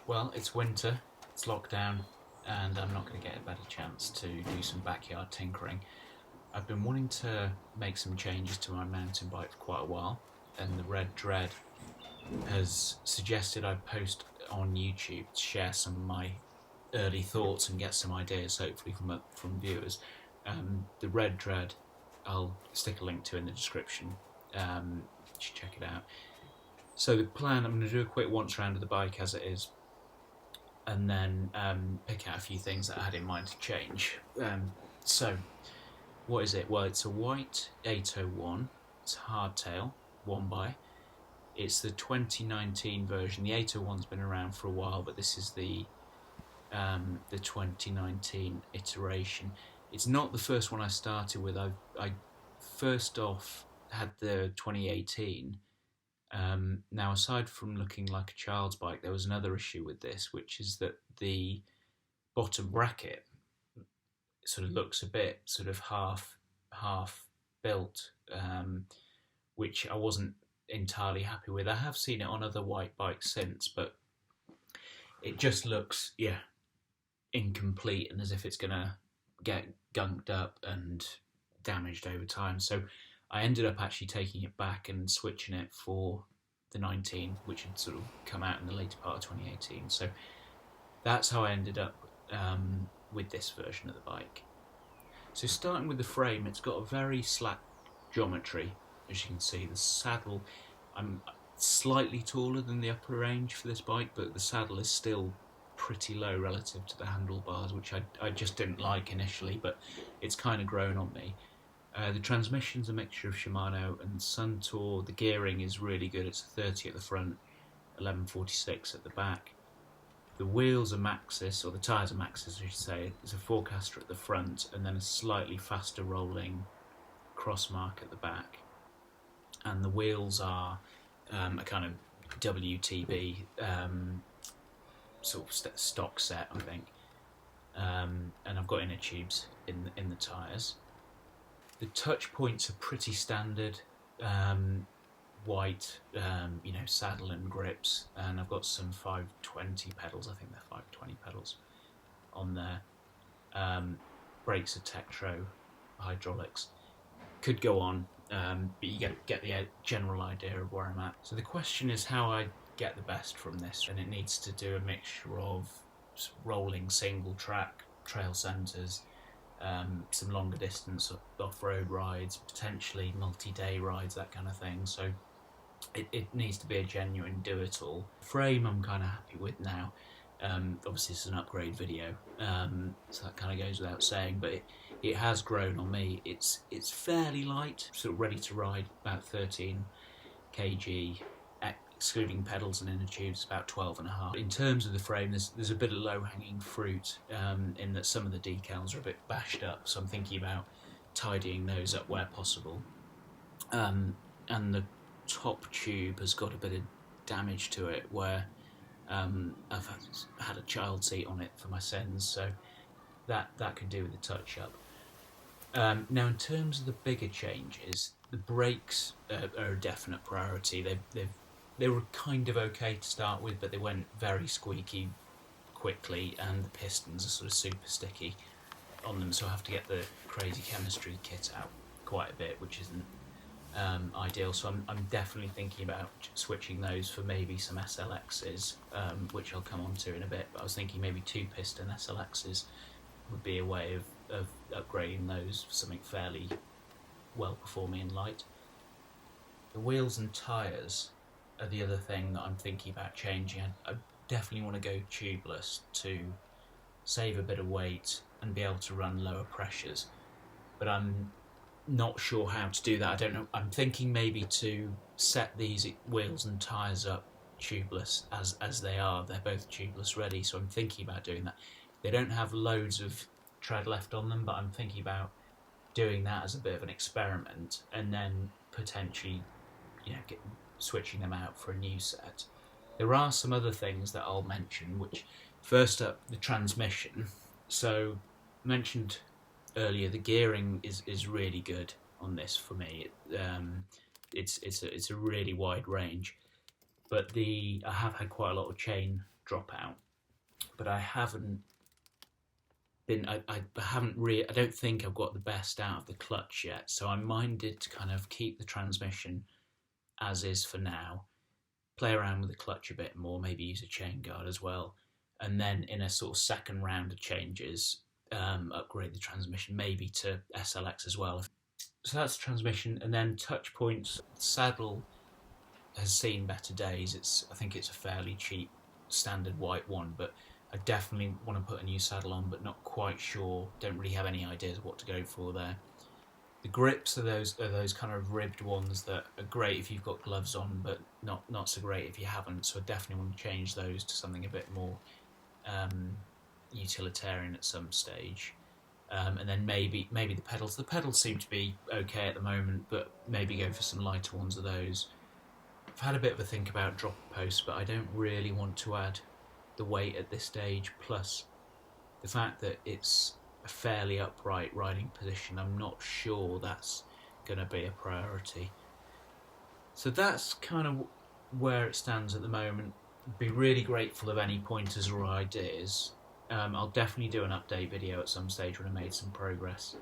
Well, it's winter, it's lockdown, and I'm not going to get a better chance to do some backyard tinkering. I've been wanting to make some changes to my mountain bike for quite a while, and the Red Dread has suggested I post on YouTube to share some of my early thoughts and get some ideas, hopefully from viewers. The Red Dread, I'll stick a link to in the description. You should check it out. So the plan, I'm going to do a quick once round of the bike as it is, and then pick out a few things that I had in mind to change. So, what is it? Well, it's a Whyte 801. It's hardtail, one by. It's the 2019 version. The 801's been around for a while, but this is the 2019 iteration. It's not the first one I started with. I first off had the 2018. Now, aside from looking like a child's bike, there was another issue with this, which is that the bottom bracket sort of looks a bit sort of half built, which I wasn't entirely happy with. I have seen it on other Whyte bikes since, but it just looks incomplete and as if it's gonna get gunked up and damaged over time. So I ended up actually taking it back and switching it for the 19, which had sort of come out in the later part of 2018. So that's how I ended up with this version of the bike. So starting with the frame, it's got a very slack geometry, as you can see. The saddle, I'm slightly taller than the upper range for this bike, but the saddle is still pretty low relative to the handlebars, which I just didn't like initially, but it's kind of grown on me. The transmission's a mixture of Shimano and Suntour. The gearing is really good. It's a 30 at the front, 1146 at the back. The wheels are Maxxis, or the tyres are Maxxis, I should say. There's a Forecaster at the front and then a slightly faster rolling Crossmark at the back. And the wheels are a kind of WTB sort of stock set, I think. And I've got inner tubes in the tyres. The touch points are pretty standard, Whyte, saddle and grips, and I've got some 520 pedals. I think they're 520 pedals on there. Brakes are Tektro hydraulics. Could go on, but you get the general idea of where I'm at. So the question is how I get the best from this, and it needs to do a mixture of rolling single track trail centres, some longer distance off-road rides, potentially multi-day rides, that kind of thing. So it needs to be a genuine do-it-all. Frame I'm kind of happy with now. Obviously it's an upgrade video, so that kind of goes without saying, but it has grown on me. It's fairly light, sort of ready to ride, about 13 kg, excluding pedals and inner tubes, about 12.5. In terms of the frame, there's a bit of low-hanging fruit in that some of the decals are a bit bashed up, so I'm thinking about tidying those up where possible. And the top tube has got a bit of damage to it where I've had a child seat on it for my sins, so that could do with a touch-up. Now, in terms of the bigger changes, the brakes are a definite priority. They were kind of okay to start with, but they went very squeaky quickly, and the pistons are sort of super sticky on them, so I have to get the crazy chemistry kit out quite a bit, which isn't ideal. So I'm definitely thinking about switching those for maybe some SLXs, which I'll come on to in a bit, but I was thinking maybe 2-piston SLXs would be a way of upgrading those for something fairly well-performing and light. The wheels and tyres are the other thing that I'm thinking about changing. I definitely want to go tubeless to save a bit of weight and be able to run lower pressures, but I'm not sure how to do that. I don't know. I'm thinking maybe to set these wheels and tyres up tubeless as they are. They're both tubeless ready, so I'm thinking about doing that. They don't have loads of tread left on them, but I'm thinking about doing that as a bit of an experiment and then potentially switching them out for a new set. There are some other things that I'll mention, which first up, the transmission. So mentioned earlier, the gearing is really good on this for me. It's a really wide range, but I have had quite a lot of chain drop out. But I haven't been, I haven't really, I don't think I've got the best out of the clutch yet, so I'm minded to kind of keep the transmission as is for now, play around with the clutch a bit more, maybe use a chain guard as well, and then in a sort of second round of changes, upgrade the transmission maybe to SLX as well. So that's the transmission, and then touch points. Saddle has seen better days. I think it's a fairly cheap standard Whyte one, but I definitely want to put a new saddle on, but not quite sure. Don't really have any ideas of what to go for there. The grips are those kind of ribbed ones that are great if you've got gloves on, but not so great if you haven't. So I definitely want to change those to something a bit more utilitarian at some stage. And then maybe the pedals. The pedals seem to be okay at the moment, but maybe go for some lighter ones of those. I've had a bit of a think about drop posts, but I don't really want to add the weight at this stage. Plus, the fact that it's a fairly upright riding position, I'm not sure that's going to be a priority. So that's kind of where it stands at the moment. Be really grateful of any pointers or ideas. I'll definitely do an update video at some stage when I made some progress.